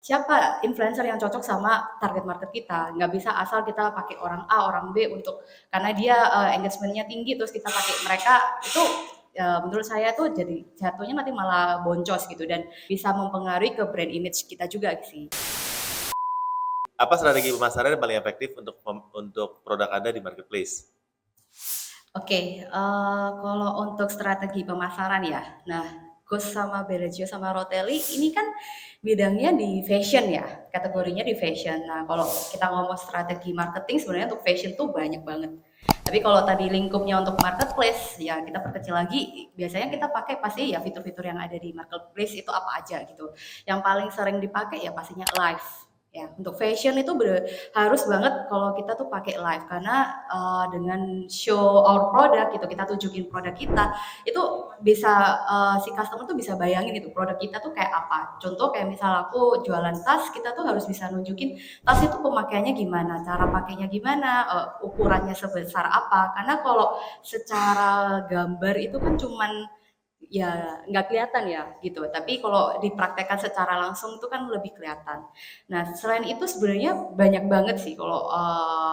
siapa influencer yang cocok sama target market kita. Nggak bisa asal kita pakai orang A, orang B untuk karena dia engagement-nya tinggi terus kita pakai mereka itu menurut saya tuh jadi jatuhnya nanti malah boncos gitu dan bisa mempengaruhi ke brand image kita juga sih. Apa strategi pemasaran yang paling efektif untuk produk Anda di marketplace? Oke, kalau untuk strategi pemasaran ya, nah Gus sama Bellagio sama Rotelli ini kan bidangnya di fashion ya, kategorinya di fashion. Nah kalau kita ngomong strategi marketing sebenarnya untuk fashion tuh banyak banget. Tapi kalau tadi lingkupnya untuk marketplace, ya kita perkecil lagi, biasanya kita pakai pasti ya fitur-fitur yang ada di marketplace itu apa aja gitu. Yang paling sering dipakai ya pastinya live. Ya, untuk fashion itu harus banget kalau kita tuh pakai live karena dengan show our product gitu kita tunjukin produk kita itu bisa si customer tuh bisa bayangin itu produk kita tuh kayak apa. Contoh kayak misal aku jualan tas, kita tuh harus bisa nunjukin tas itu pemakaiannya gimana, cara pakainya gimana, ukurannya sebesar apa. Karena kalau secara gambar itu kan cuman ya nggak kelihatan ya gitu. Tapi kalau dipraktekkan secara langsung itu kan lebih kelihatan. Nah selain itu sebenarnya banyak banget sih kalau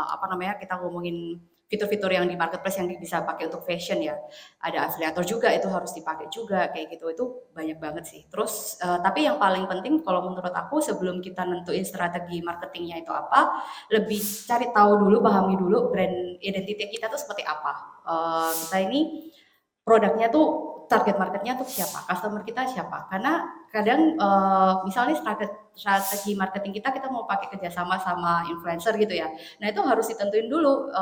apa namanya kita ngomongin fitur-fitur yang di marketplace yang bisa pakai untuk fashion ya. Ada afiliator juga itu harus dipakai juga kayak gitu. Itu banyak banget sih. Terus tapi yang paling penting kalau menurut aku sebelum kita nentuin strategi marketingnya itu apa, lebih cari tahu dulu, pahami dulu brand identitas kita tuh seperti apa. Kita ini produknya tuh target marketnya tuh siapa, customer kita siapa. Karena kadang misalnya strategi marketing kita mau pakai kerjasama sama influencer gitu ya. Nah itu harus ditentuin dulu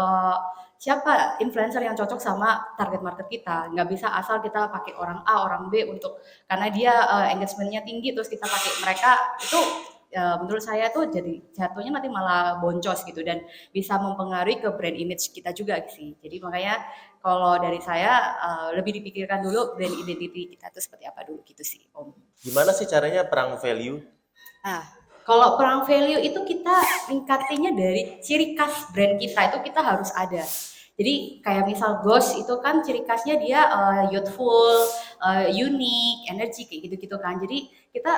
siapa influencer yang cocok sama target market kita. Nggak bisa asal kita pakai orang A, orang B untuk karena dia engagementnya tinggi terus kita pakai mereka itu menurut saya tuh jadi jatuhnya nanti malah boncos gitu dan bisa mempengaruhi ke brand image kita juga sih. Jadi makanya kalau dari saya lebih dipikirkan dulu brand identity kita tuh seperti apa dulu gitu sih, Om. Gimana sih caranya perang value? Nah, kalau perang value itu kita tingkatinnya dari ciri khas brand kita itu kita harus ada. Jadi kayak misal Ghost itu kan ciri khasnya dia youthful, unik, energi kayak gitu-gitu kan. Jadi kita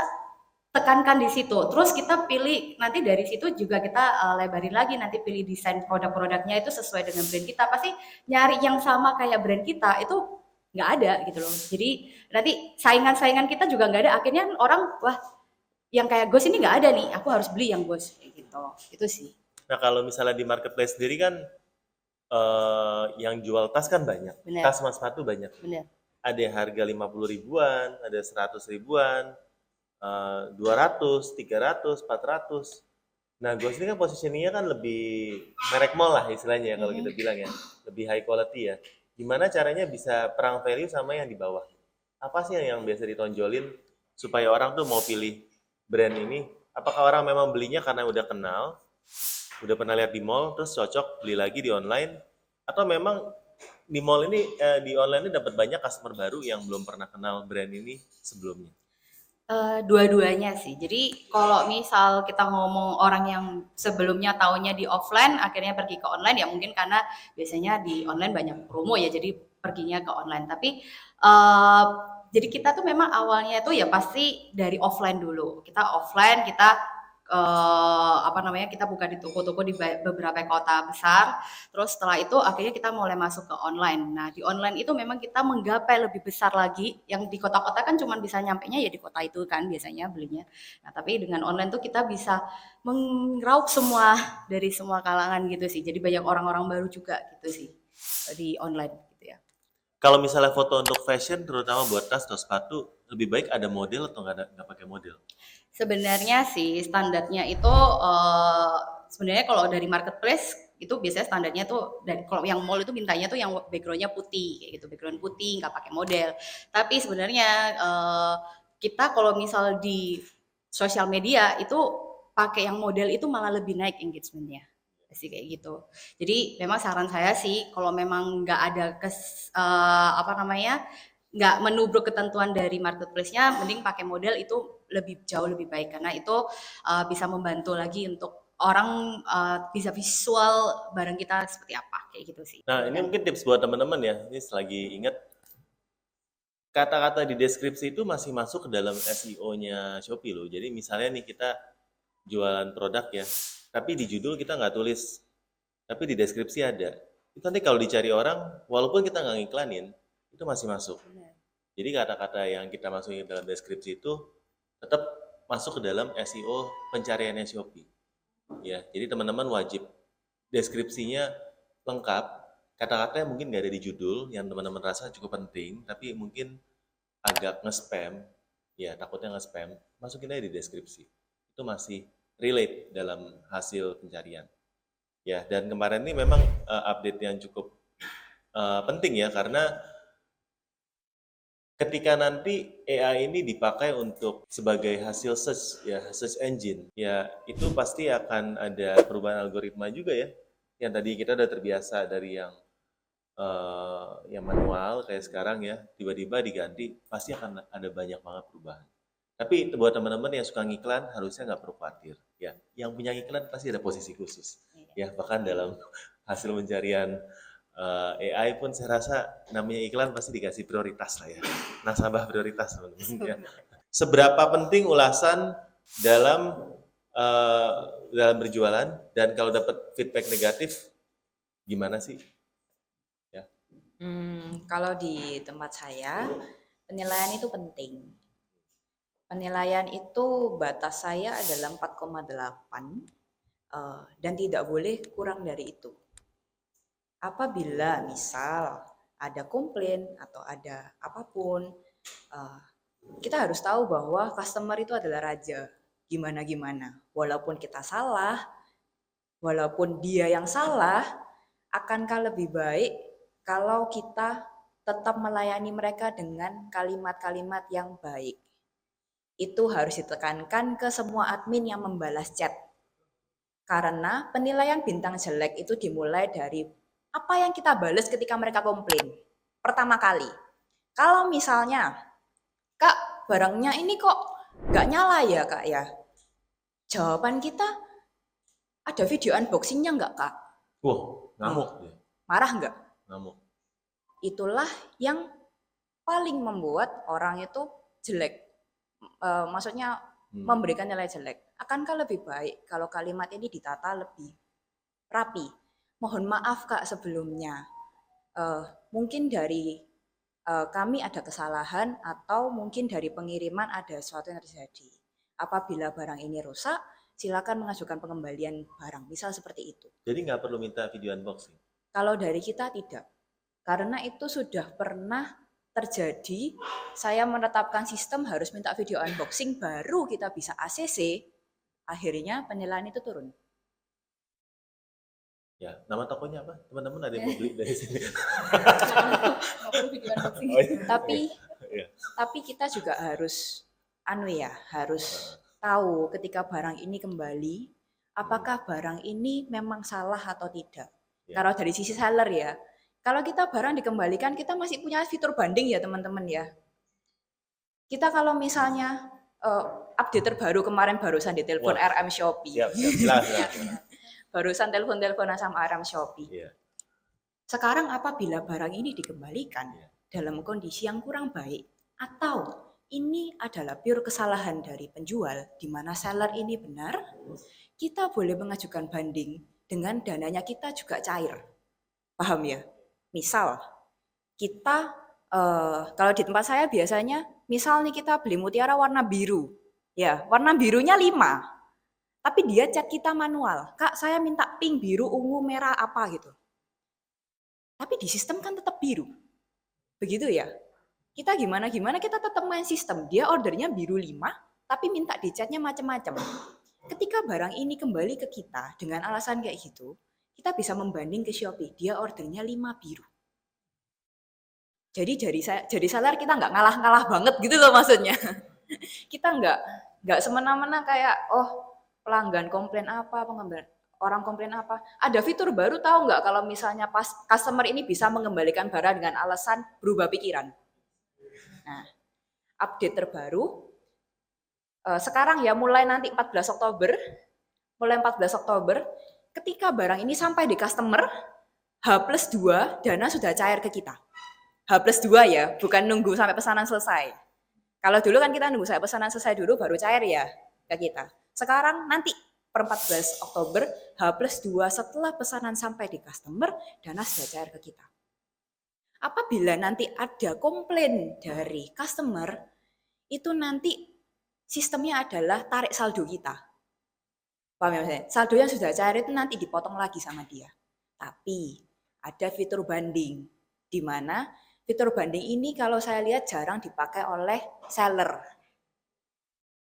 tekankan di situ. Terus kita pilih nanti dari situ juga kita lebarin lagi nanti pilih desain produk-produknya itu sesuai dengan brand kita. Pasti nyari yang sama kayak brand kita itu nggak ada gitu loh. Jadi nanti saingan-saingan kita juga nggak ada. Akhirnya orang wah yang kayak Ghost ini nggak ada nih. Aku harus beli yang Ghost kayak gitu. Itu sih. Nah, kalau misalnya di marketplace sendiri kan yang jual tas kan banyak, Benar, tas sama sepatu banyak. benar. Ada yang harga 50 ribuan, ada 100 ribuan, 200, 300, 400. Nah, Ghost ini kan positioningnya kan lebih merek mall lah istilahnya ya kalau kita Mm-mm. bilang ya, lebih high quality ya. Gimana caranya bisa perang value sama yang di bawah? Apa sih yang biasa ditonjolin supaya orang tuh mau pilih brand ini? Apakah orang memang belinya karena udah kenal, udah pernah lihat di mall, terus cocok beli lagi di online? Atau memang di mall ini, di online ini dapat banyak customer baru yang belum pernah kenal brand ini sebelumnya? Dua-duanya sih. Jadi kalau misal kita ngomong orang yang sebelumnya taunya di offline, akhirnya pergi ke online ya mungkin karena biasanya di online banyak promo ya, jadi perginya ke online. Tapi uh, jadi kita tuh memang awalnya itu ya pasti dari offline dulu. Kita offline, kita apa namanya kita buka di toko-toko di beberapa kota besar. Terus setelah itu akhirnya kita mulai masuk ke online. Nah, di online itu memang kita menggapai lebih besar lagi. Yang di kota-kota kan cuma bisa nyampainya ya di kota itu kan biasanya belinya. Nah, tapi dengan online tuh kita bisa mengraup semua dari semua kalangan gitu sih. Jadi banyak orang-orang baru juga gitu sih di online gitu ya. Kalau misalnya foto untuk fashion, terutama buat tas atau sepatu, lebih baik ada model atau nggak pakai model? Sebenarnya sih standarnya itu sebenarnya kalau dari marketplace itu biasanya standarnya tuh dari kalau yang mall itu mintanya tuh yang backgroundnya putih kayak gitu background putih nggak pakai model. Tapi sebenarnya kita kalau misal di sosial media itu pakai yang model itu malah lebih naik engagementnya sih kayak gitu. Jadi memang saran saya sih kalau memang nggak ada apa namanya nggak menubruk ketentuan dari marketplace-nya, mending pakai model itu lebih jauh lebih baik karena itu bisa membantu lagi untuk orang bisa visual barang kita seperti apa kayak gitu sih. Nah, ini Dan mungkin tips buat teman-teman ya. Ini selagi ingat, kata-kata di deskripsi itu masih masuk ke dalam SEO-nya Shopee loh. Jadi misalnya nih kita jualan produk ya, tapi di judul kita nggak tulis, tapi di deskripsi ada. Itu nanti kalau dicari orang, walaupun kita nggak ngiklanin, itu masih masuk. Benar. Jadi kata-kata yang kita masukin dalam deskripsi itu tetap masuk ke dalam SEO pencariannya Shopee. Ya, jadi teman-teman wajib deskripsinya lengkap. Kata-katanya mungkin nggak ada di judul yang teman-teman rasa cukup penting, tapi mungkin agak nge-spam. Ya, takutnya nge-spam. Masukin aja di deskripsi. Itu masih relate dalam hasil pencarian. Ya, dan kemarin ini memang update yang cukup penting ya, karena ketika nanti AI ini dipakai untuk sebagai hasil search ya, search engine, ya itu pasti akan ada perubahan algoritma juga ya. Yang tadi kita udah terbiasa dari yang manual kayak sekarang ya, tiba-tiba diganti, pasti akan ada banyak banget perubahan. Tapi buat teman-teman yang suka ngiklan harusnya nggak perlu khawatir ya. Yang punya iklan pasti ada posisi khusus ya, bahkan dalam hasil pencarian AI pun saya rasa namanya iklan pasti dikasih prioritas lah ya. Nasabah prioritas teman-teman ya. Seberapa penting ulasan dalam dalam berjualan, dan kalau dapat feedback negatif gimana sih? Ya. Kalau di tempat saya, penilaian itu penting. Penilaian itu batas saya adalah 4,8 dan tidak boleh kurang dari itu. Apabila misal ada komplain atau ada apapun, kita harus tahu bahwa customer itu adalah raja. Gimana-gimana. Walaupun kita salah, walaupun dia yang salah, akankah lebih baik kalau kita tetap melayani mereka dengan kalimat-kalimat yang baik. Itu harus ditekankan ke semua admin yang membalas chat. Karena penilaian bintang jelek itu dimulai dari apa yang kita balas ketika mereka komplain. Pertama kali, kalau misalnya, Kak, barangnya ini kok nggak nyala ya, Kak ya? Jawaban kita, ada video unboxingnya nggak, Kak? Wah, ngamuk dia. Marah nggak? Ngamuk. Itulah yang paling membuat orang itu jelek. Maksudnya memberikan nilai jelek. Akankah lebih baik kalau kalimat ini ditata lebih rapi? Mohon maaf Kak sebelumnya. Mungkin dari kami ada kesalahan atau mungkin dari pengiriman ada sesuatu yang terjadi. Apabila barang ini rusak, silakan mengajukan pengembalian barang. Misal seperti itu. Jadi nggak perlu minta video unboxing? Kalau dari kita tidak. Karena itu sudah pernah terjadi, saya menetapkan sistem harus minta video unboxing baru kita bisa ACC, akhirnya penilaian itu turun. Ya, nama tokonya apa? Teman-teman ada yang mau beli dari sini? Tapi kita juga harus harus tahu ketika barang ini kembali, apakah barang ini memang salah atau tidak. Kalau dari sisi seller ya, kalau kita barang dikembalikan, kita masih punya fitur banding ya teman-teman ya. Kita kalau misalnya update terbaru kemarin barusan ditelepon RM Shopee. Silakan. Barusan telepon-teleponan sama RM Shopee. Iya. Sekarang apabila barang ini dikembalikan dalam kondisi yang kurang baik, atau ini adalah pure kesalahan dari penjual, di mana seller ini benar, kita boleh mengajukan banding dengan dananya kita juga cair. Paham ya? Misal, kita, kalau di tempat saya biasanya, misal nih kita beli mutiara warna biru. Ya, warna birunya 5. Tapi dia chat kita manual. Kak, saya minta pink, biru, ungu, merah, apa gitu. Tapi di sistem kan tetap biru. Begitu ya? Kita gimana-gimana, kita tetap main sistem. Dia ordernya biru 5, tapi minta di chatnya macam-macam. Ketika barang ini kembali ke kita dengan alasan kayak gitu, kita bisa membanding ke Shopee, dia ordernya 5 biru. Jadi seller kita nggak ngalah-ngalah banget gitu loh maksudnya. Kita nggak semena-mena kayak, oh pelanggan komplain apa, orang komplain apa. Ada fitur baru tahu nggak kalau misalnya pas customer ini bisa mengembalikan barang dengan alasan berubah pikiran. Nah, update terbaru, sekarang ya mulai nanti 14 Oktober, ketika barang ini sampai di customer, H+2 dana sudah cair ke kita. H+2 ya, bukan nunggu sampai pesanan selesai. Kalau dulu kan kita nunggu sampai pesanan selesai dulu baru cair ya ke kita. Sekarang nanti per 14 Oktober H+2 setelah pesanan sampai di customer, dana sudah cair ke kita. Apabila nanti ada komplain dari customer, itu nanti sistemnya adalah tarik saldo kita. Paham ya Mas? Saldo yang sudah cair itu nanti dipotong lagi sama dia. Tapi ada fitur banding, di mana fitur banding ini kalau saya lihat jarang dipakai oleh seller.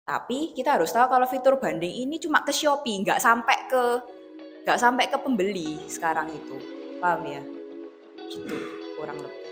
Tapi kita harus tahu kalau fitur banding ini cuma ke Shopee, nggak sampai ke pembeli sekarang itu. Paham ya? Gitu kurang lebih.